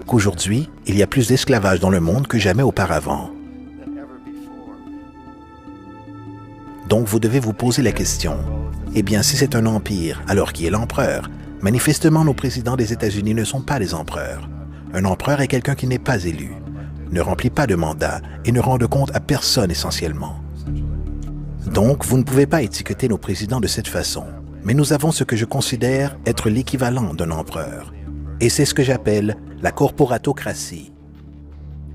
Qu'aujourd'hui, il y a plus d'esclavage dans le monde que jamais auparavant. Donc vous devez vous poser la question, eh bien si c'est un empire, alors qui est l'empereur? Manifestement, nos présidents des États-Unis ne sont pas des empereurs. Un empereur est quelqu'un qui n'est pas élu, ne remplit pas de mandat et ne rend de compte à personne essentiellement. Donc, vous ne pouvez pas étiqueter nos présidents de cette façon. Mais nous avons ce que je considère être l'équivalent d'un empereur. Et c'est ce que j'appelle la corporatocratie.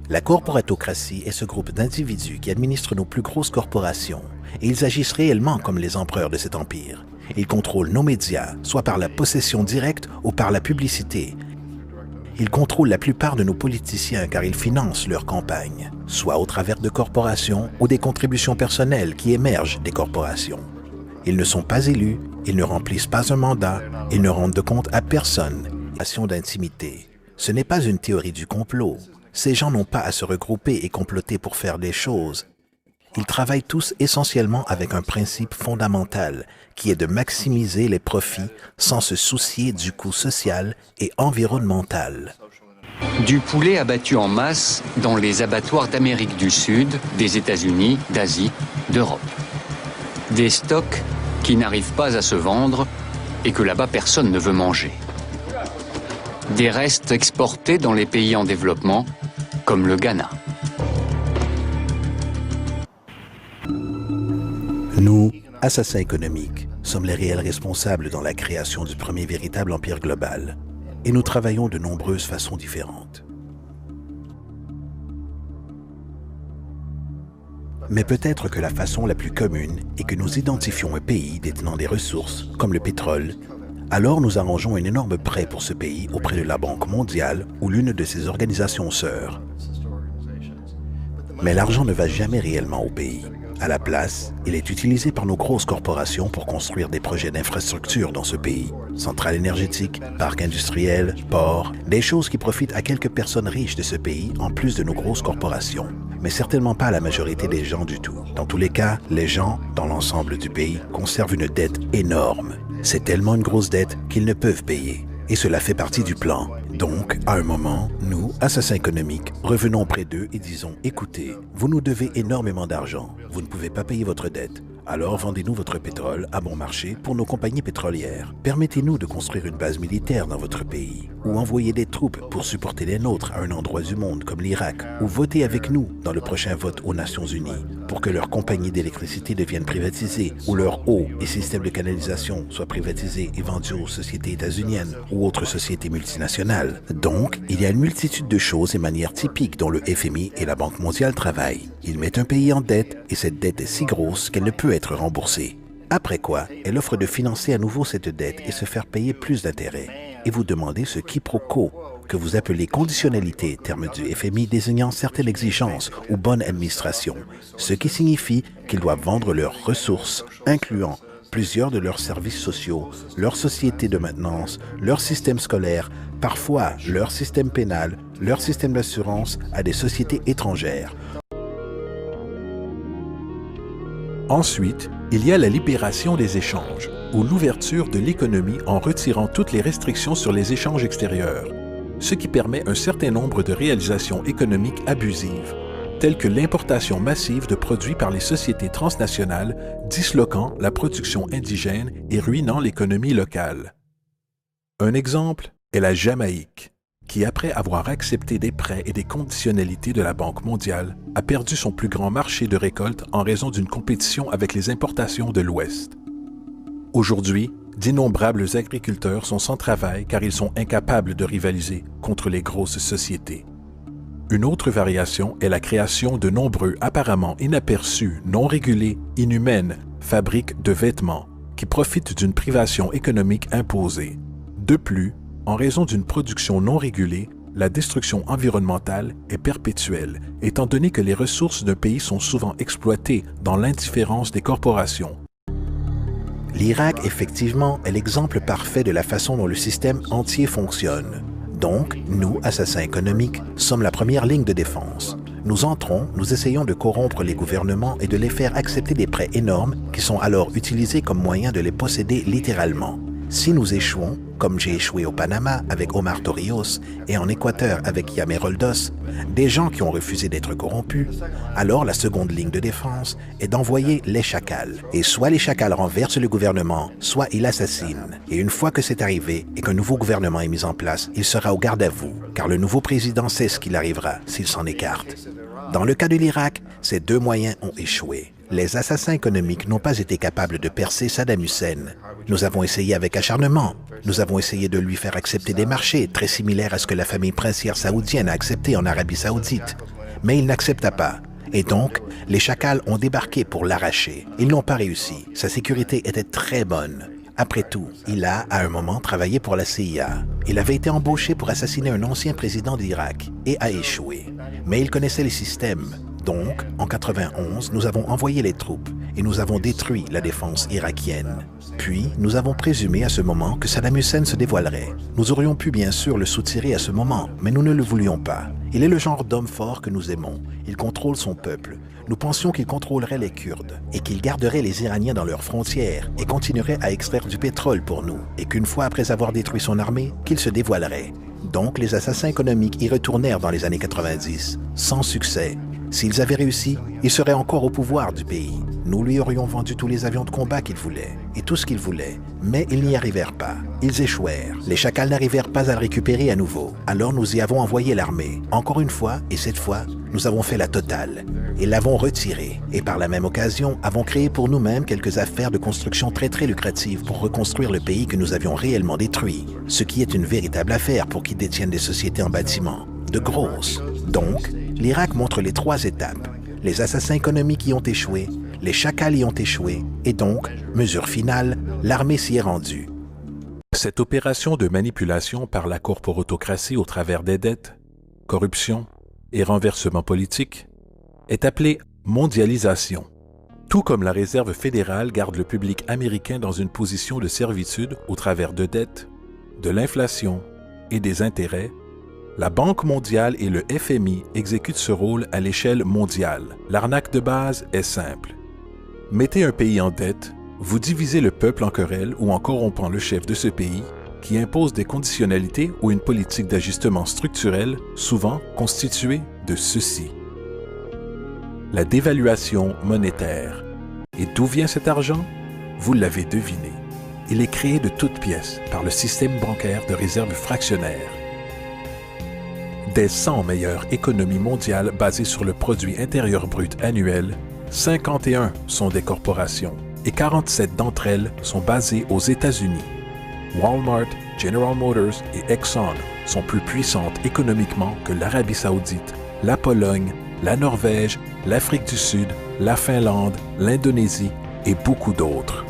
La corporatocratie est ce groupe d'individus qui administrent nos plus grosses corporations. Et ils agissent réellement comme les empereurs de cet empire. Ils contrôlent nos médias, soit par la possession directe ou par la publicité. Ils contrôlent la plupart de nos politiciens car ils financent leurs campagnes, soit au travers de corporations ou des contributions personnelles qui émergent des corporations. Ils ne sont pas élus, ils ne remplissent pas un mandat, ils ne rendent de compte à personne. D'intimité. Ce n'est pas une théorie du complot. Ces gens n'ont pas à se regrouper et comploter pour faire des choses. Ils travaillent tous essentiellement avec un principe fondamental qui est de maximiser les profits sans se soucier du coût social et environnemental. Du poulet abattu en masse dans les abattoirs d'Amérique du Sud, des États-Unis, d'Asie, d'Europe. Des stocks qui n'arrivent pas à se vendre et que là-bas personne ne veut manger. Des restes exportés dans les pays en développement, comme le Ghana. Nous, assassins économiques, sommes les réels responsables dans la création du premier véritable empire global. Et nous travaillons de nombreuses façons différentes. Mais peut-être que la façon la plus commune est que nous identifions un pays détenant des ressources, comme le pétrole. Alors nous arrangeons un énorme prêt pour ce pays auprès de la Banque mondiale ou l'une de ses organisations sœurs. Mais l'argent ne va jamais réellement au pays. À la place, il est utilisé par nos grosses corporations pour construire des projets d'infrastructure dans ce pays. Centrales énergétiques, parcs industriels, ports, des choses qui profitent à quelques personnes riches de ce pays en plus de nos grosses corporations. Mais certainement pas à la majorité des gens du tout. Dans tous les cas, les gens, dans l'ensemble du pays, conservent une dette énorme. C'est tellement une grosse dette qu'ils ne peuvent payer. Et cela fait partie du plan. Donc, à un moment, nous, assassins économiques, revenons auprès d'eux et disons « Écoutez, vous nous devez énormément d'argent. Vous ne pouvez pas payer votre dette. Alors vendez-nous votre pétrole à bon marché pour nos compagnies pétrolières. Permettez-nous de construire une base militaire dans votre pays ou envoyer des troupes pour supporter les nôtres à un endroit du monde comme l'Irak ou votez avec nous dans le prochain vote aux Nations Unies pour que leurs compagnies d'électricité deviennent privatisées ou leur eau et systèmes de canalisation soient privatisés et vendus aux sociétés états-uniennes ou autres sociétés multinationales. Donc, il y a une multitude de choses et manières typiques dont le FMI et la Banque mondiale travaillent. Ils mettent un pays en dette et cette dette est si grosse qu'elle ne peut être remboursée. Après quoi, elle offre de financer à nouveau cette dette et se faire payer plus d'intérêts. Et vous demandez ce quiproquo, que vous appelez conditionnalité, terme du FMI désignant certaines exigences ou bonne administration, ce qui signifie qu'ils doivent vendre leurs ressources, incluant plusieurs de leurs services sociaux, leurs sociétés de maintenance, leur système scolaire, parfois leur système pénal, leur système d'assurance à des sociétés étrangères. Ensuite, il y a la libération des échanges, ou l'ouverture de l'économie en retirant toutes les restrictions sur les échanges extérieurs, ce qui permet un certain nombre de réalisations économiques abusives, telles que l'importation massive de produits par les sociétés transnationales, disloquant la production indigène et ruinant l'économie locale. Un exemple est la Jamaïque, qui, après avoir accepté des prêts et des conditionnalités de la Banque mondiale, a perdu son plus grand marché de récolte en raison d'une compétition avec les importations de l'Ouest. Aujourd'hui, d'innombrables agriculteurs sont sans travail car ils sont incapables de rivaliser contre les grosses sociétés. Une autre variation est la création de nombreux apparemment inaperçus, non régulés, inhumaines fabriques de vêtements qui profitent d'une privation économique imposée. De plus, en raison d'une production non régulée, la destruction environnementale est perpétuelle, étant donné que les ressources d'un pays sont souvent exploitées dans l'indifférence des corporations. L'Irak, effectivement, est l'exemple parfait de la façon dont le système entier fonctionne. Donc, nous, assassins économiques, sommes la première ligne de défense. Nous entrons, nous essayons de corrompre les gouvernements et de les faire accepter des prêts énormes qui sont alors utilisés comme moyen de les posséder littéralement. Si nous échouons, comme j'ai échoué au Panama avec Omar Torrijos et en Équateur avec Yamé Roldos, des gens qui ont refusé d'être corrompus, alors la seconde ligne de défense est d'envoyer les chacals. Et soit les chacals renversent le gouvernement, soit ils l'assassinent. Et une fois que c'est arrivé et qu'un nouveau gouvernement est mis en place, il sera au garde à vous, car le nouveau président sait ce qu'il arrivera s'il s'en écarte. Dans le cas de l'Irak, ces deux moyens ont échoué. Les assassins économiques n'ont pas été capables de percer Saddam Hussein. Nous avons essayé avec acharnement. Nous avons essayé de lui faire accepter des marchés très similaires à ce que la famille princière saoudienne a accepté en Arabie Saoudite. Mais il n'accepta pas. Et donc, les chacals ont débarqué pour l'arracher. Ils n'ont pas réussi. Sa sécurité était très bonne. Après tout, il a, à un moment, travaillé pour la CIA. Il avait été embauché pour assassiner un ancien président d'Irak et a échoué. Mais il connaissait les systèmes. Donc, en 91, nous avons envoyé les troupes et nous avons détruit la défense irakienne. Puis, nous avons présumé à ce moment que Saddam Hussein se dévoilerait. Nous aurions pu bien sûr le soutirer à ce moment, mais nous ne le voulions pas. Il est le genre d'homme fort que nous aimons. Il contrôle son peuple. Nous pensions qu'il contrôlerait les Kurdes et qu'il garderait les Iraniens dans leurs frontières et continuerait à extraire du pétrole pour nous et qu'une fois après avoir détruit son armée, qu'il se dévoilerait. Donc, les assassins économiques y retournèrent dans les années 90, sans succès. S'ils avaient réussi, il serait encore au pouvoir du pays. Nous lui aurions vendu tous les avions de combat qu'il voulait et tout ce qu'il voulait, mais ils n'y arrivèrent pas. Ils échouèrent. Les chacals n'arrivèrent pas à le récupérer à nouveau. Alors nous y avons envoyé l'armée. Encore une fois, et cette fois, nous avons fait la totale et l'avons retiré. Et par la même occasion, avons créé pour nous-mêmes quelques affaires de construction très lucratives pour reconstruire le pays que nous avions réellement détruit, ce qui est une véritable affaire pour qui détiennent des sociétés en bâtiment, de grosses. Donc, l'Irak montre les trois étapes. Les assassins économiques y ont échoué, les chacals y ont échoué, et donc, mesure finale, l'armée s'y est rendue. Cette opération de manipulation par la corporatocratie au travers des dettes, corruption et renversement politique est appelée mondialisation. Tout comme la Réserve fédérale garde le public américain dans une position de servitude au travers de dettes, de l'inflation et des intérêts, la Banque mondiale et le FMI exécutent ce rôle à l'échelle mondiale. L'arnaque de base est simple. Mettez un pays en dette, vous divisez le peuple en querelle ou en corrompant le chef de ce pays qui impose des conditionnalités ou une politique d'ajustement structurel, souvent constituée de ceci. La dévaluation monétaire. Et d'où vient cet argent? Vous l'avez deviné. Il est créé de toutes pièces par le système bancaire de réserve fractionnaire. Des 100 meilleures économies mondiales basées sur le produit intérieur brut annuel, 51 sont des corporations et 47 d'entre elles sont basées aux États-Unis. Walmart, General Motors et Exxon sont plus puissantes économiquement que l'Arabie Saoudite, la Pologne, la Norvège, l'Afrique du Sud, la Finlande, l'Indonésie et beaucoup d'autres.